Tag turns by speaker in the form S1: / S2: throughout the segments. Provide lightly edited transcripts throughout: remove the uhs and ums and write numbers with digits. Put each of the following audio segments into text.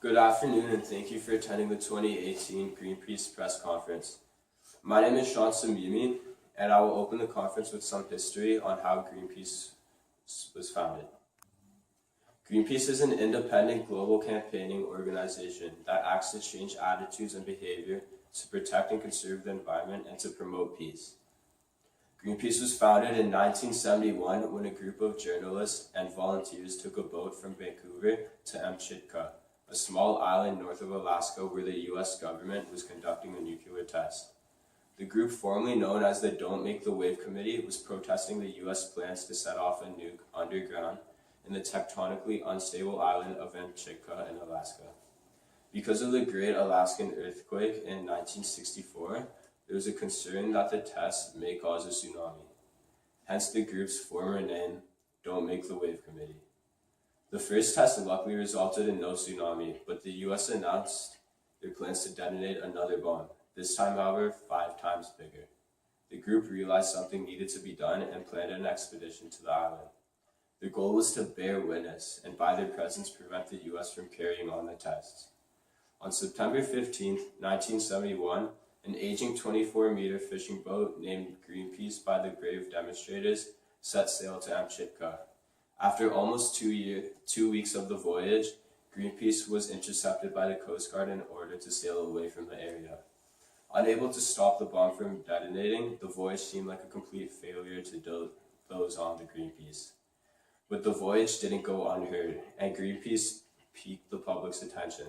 S1: Good afternoon and thank you for attending the 2018 Greenpeace press conference. My name is Sean Samimi and I will open the conference with some history on how Greenpeace was founded. Greenpeace is an independent global campaigning organization that acts to change attitudes and behavior to protect and conserve the environment and to promote peace. Greenpeace was founded in 1971 when a group of journalists and volunteers took a boat from Vancouver to Amchitka, a small island north of Alaska where the U.S. government was conducting a nuclear test. The group, formerly known as the Don't Make the Wave Committee, was protesting the U.S. plans to set off a nuke underground in the tectonically unstable island of Amchitka in Alaska. Because of the Great Alaskan Earthquake in 1964, there was a concern that the test may cause a tsunami. Hence the group's former name, Don't Make the Wave Committee. The first test luckily resulted in no tsunami, but the U.S. announced their plans to detonate another bomb, this time however 5 times bigger. The group realized something needed to be done and planned an expedition to the island. Their goal was to bear witness and by their presence prevent the U.S. from carrying on the tests. On September 15, 1971, an aging 24-meter fishing boat named Greenpeace by the brave demonstrators set sail to Amchitka. After almost 2 weeks of the voyage, Greenpeace was intercepted by the Coast Guard in order to sail away from the area. Unable to stop the bomb from detonating, the voyage seemed like a complete failure to those on the Greenpeace. But the voyage didn't go unheard, and Greenpeace piqued the public's attention.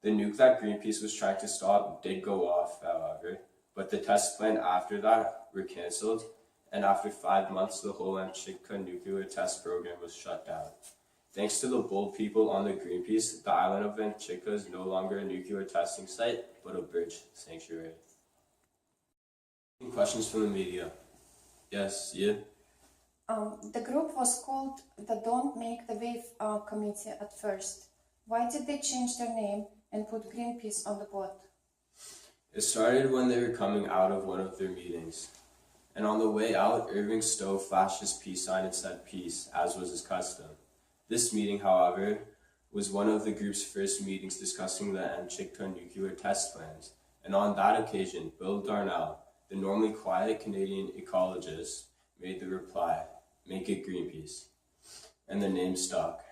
S1: The nuke that Greenpeace was trying to stop did go off, however, but the tests planned after that were cancelled, and after 5 months, the whole Amchitka nuclear test program was shut down. Thanks to the bold people on the Greenpeace, the island of Amchitka is no longer a nuclear testing site, but a bird sanctuary. Questions from the media? Yes, yeah?
S2: The group was called the Don't Make the Wave Committee at first. Why did they change their name and put Greenpeace on the board?
S1: It started when they were coming out of one of their meetings. And on the way out, Irving Stowe flashed his peace sign and said peace, as was his custom. This meeting, however, was one of the group's first meetings discussing the Amchitka nuclear test plans. And on that occasion, Bill Darnell, the normally quiet Canadian ecologist, made the reply, "Make it Greenpeace." And the name stuck.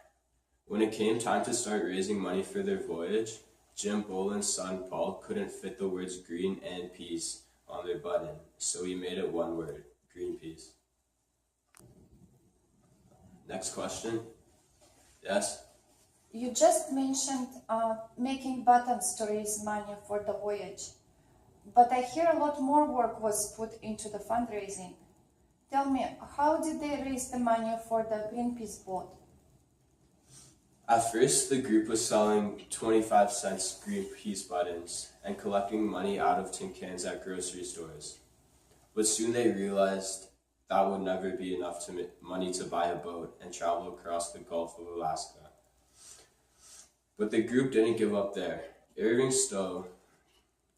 S1: When it came time to start raising money for their voyage, Jim Boland's son Paul couldn't fit the words green and peace on their button, so he made it one word, Greenpeace. Next question. Yes?
S2: You just mentioned making buttons to raise money for the voyage, but I hear a lot more work was put into the fundraising. Tell me, how did they raise the money for the Greenpeace boat?
S1: At first, the group was selling 25-cent Greenpeace buttons and collecting money out of tin cans at grocery stores. But soon they realized that would never be enough money to buy a boat and travel across the Gulf of Alaska. But the group didn't give up there. Irving Stowe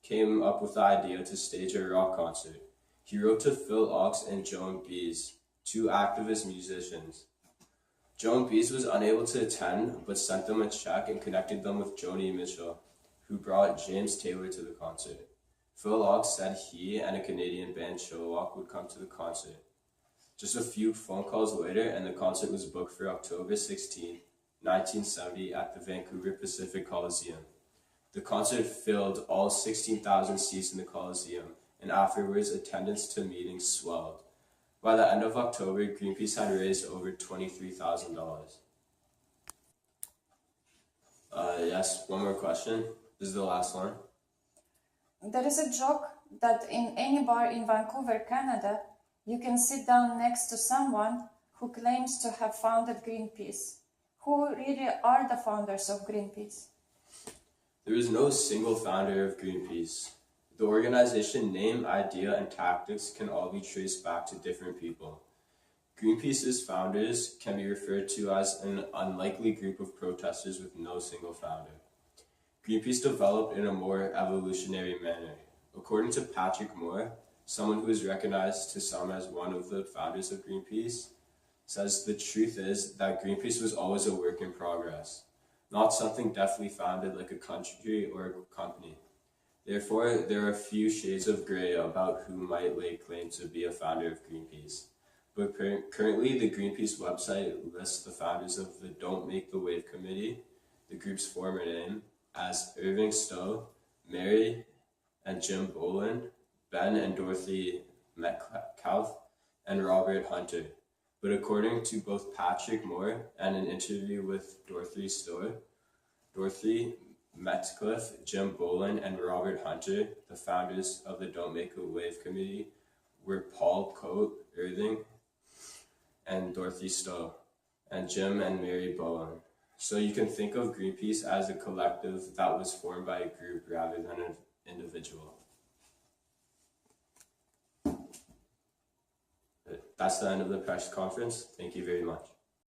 S1: came up with the idea to stage a rock concert. He wrote to Phil Ochs and Joan Baez, 2 activist musicians. Joan Baez was unable to attend, but sent them a check and connected them with Joni Mitchell, who brought James Taylor to the concert. Phil Ochs said he and a Canadian band, Chilliwack, would come to the concert. Just a few phone calls later, and the concert was booked for October 16, 1970 at the Vancouver Pacific Coliseum. The concert filled all 16,000 seats in the Coliseum, and afterwards attendance to meetings swelled. By the end of October, Greenpeace had raised over $23,000. Yes, one more question. This is the last one.
S2: There is a joke that in any bar in Vancouver, Canada, you can sit down next to someone who claims to have founded Greenpeace. Who really are the founders of Greenpeace?
S1: There is no single founder of Greenpeace. The organization name, idea, and tactics can all be traced back to different people. Greenpeace's founders can be referred to as an unlikely group of protesters with no single founder. Greenpeace developed in a more evolutionary manner. According to Patrick Moore, someone who is recognized to some as one of the founders of Greenpeace, says the truth is that Greenpeace was always a work in progress. not something definitely founded like a country or a company. Therefore, there are a few shades of gray about who might lay claim to be a founder of Greenpeace. But currently, the Greenpeace website lists the founders of the Don't Make the Wave Committee, the group's former name, as Irving Stowe, Mary and Jim Boland, Ben and Dorothy Metcalf, and Robert Hunter. But according to both Patrick Moore and an interview with Dorothy Stowe, Dorothy Metcalf, Jim Boland, and Robert Hunter, the founders of the Don't Make a Wave Committee, were Paul Coate Irving and Dorothy Stowe, and Jim and Mary Bowen. So you can think of Greenpeace as a collective that was formed by a group rather than an individual. That's the end of the press conference. Thank you very much.